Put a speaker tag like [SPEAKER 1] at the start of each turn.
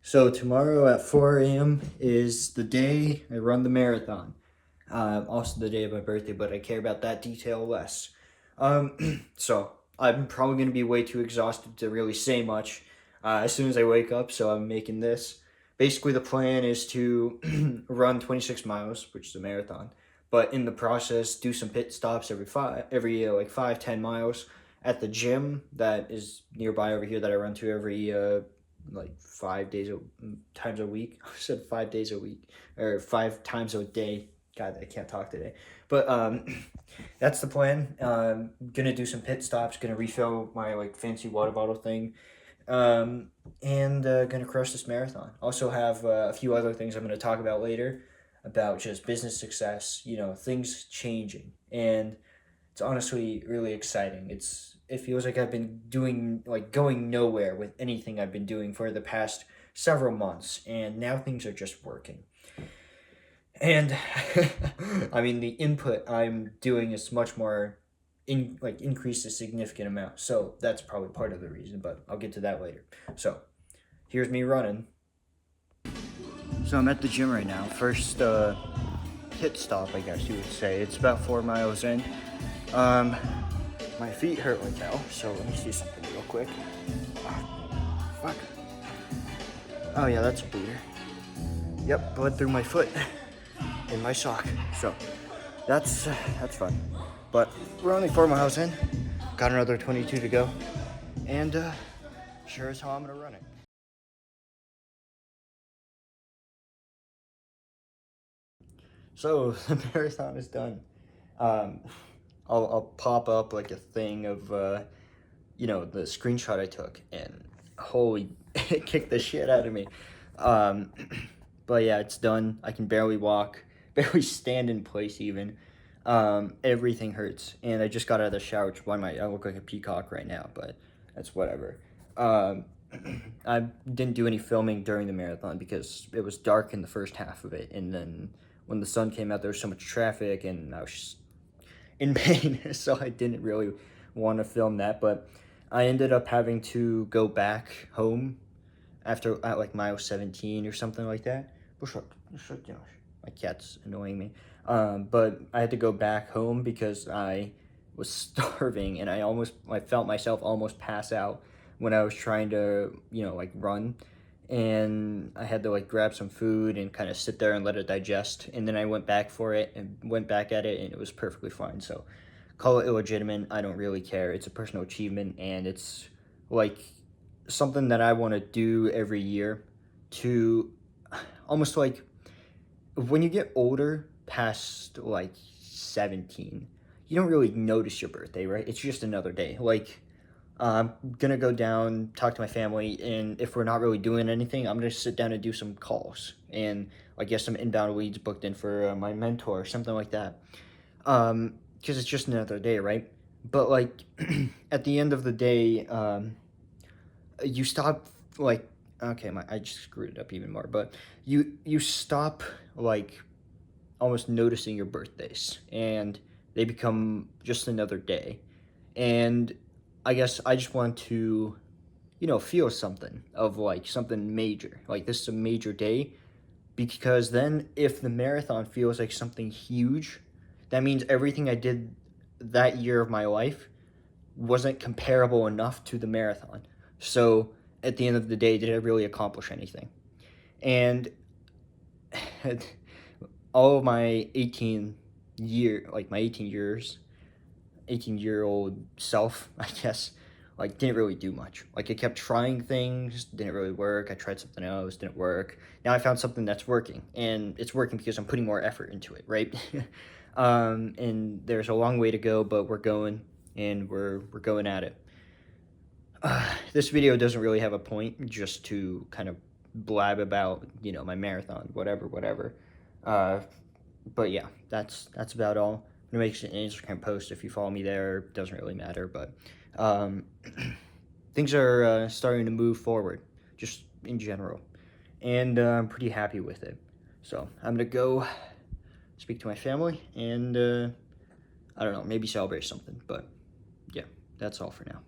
[SPEAKER 1] So tomorrow at 4 a.m. is the day I run the marathon. Also the day of my birthday, but I care about that detail less. So I'm probably going to be way too exhausted to really say much as soon as I wake up, so I'm making this. Basically, the plan is to run 26 miles, which is a marathon, but in the process, do some pit stops every like 5-10 miles at the gym that is nearby over here that I run to every like 5 days times a week. I said 5 days a week or 5 times a day. God, I can't talk today. But that's the plan. Gonna do some pit stops. Gonna refill my like fancy water bottle thing. And gonna crush this marathon. Also have a few other things I'm gonna talk about later about just business success. You know, things changing, and it's honestly really exciting. It feels like I've been doing like going nowhere with anything I've been doing for the past several months, and now things are just working. And I mean, the input I'm doing is much more increased a significant amount. So that's probably part of the reason, but I'll get to that later. So here's me running. So I'm at the gym right now. First pit stop, I guess you would say. It's about 4 miles in. My feet hurt right now, so let me see something real quick. Oh, fuck. Oh yeah, that's a bleeder. Yep, bled through my foot in my sock. So that's fun. But we're only 4 miles in. Got another 22 to go, and sure as hell I'm gonna run it. So the marathon is done. Um, I'll pop up like a thing of the screenshot I took, and holy, it kicked the shit out of me. Um, but yeah, it's done. I can barely walk, barely stand in place even. Everything hurts, and I just got out of the shower, which is why I look like a peacock right now, but that's whatever. Um, I didn't do any filming during the marathon because it was dark in the first half of it, and then when the sun came out, there was so much traffic, and I was just in pain, so I didn't really want to film that. But I ended up having to go back home at like mile 17 or something like that. Shut down. My cat's annoying me. But I had to go back home because I was starving, and I felt myself almost pass out when I was trying to like run, and I had to like grab some food and kind of sit there and let it digest, and then I went back for it and went back at it, and it was perfectly fine. So call it illegitimate, I don't really care. It's a personal achievement, and it's like something that I want to do every year to almost like when you get older past like 17, you don't really notice your birthday, right? It's just another day. Like I'm gonna go down, talk to my family, and if we're not really doing anything, I'm gonna sit down and do some calls and like get some inbound leads booked in for my mentor or something like that. Because it's just another day, right? But like at the end of the day, you stop like okay, I just screwed it up even more. But you stop like almost noticing your birthdays, and they become just another day. And I guess I just want to, feel something of like something major. Like this is a major day, because then if the marathon feels like something huge, that means everything I did that year of my life wasn't comparable enough to the marathon. So at the end of the day, did I really accomplish anything? And all of my 18-year-old self, I guess, like didn't really do much. Like I kept trying things, didn't really work. I tried something else, didn't work. Now I found something that's working, and it's working because I'm putting more effort into it, right? And there's a long way to go, but we're going, and we're going at it. This video doesn't really have a point, just to kind of blab about, my marathon, whatever. Uh, but yeah, that's about all. I'm gonna make an Instagram post if you follow me there. Doesn't really matter, but um, things are starting to move forward, just in general, and I'm pretty happy with it. So I'm gonna go speak to my family and I don't know, maybe celebrate something. But yeah, that's all for now.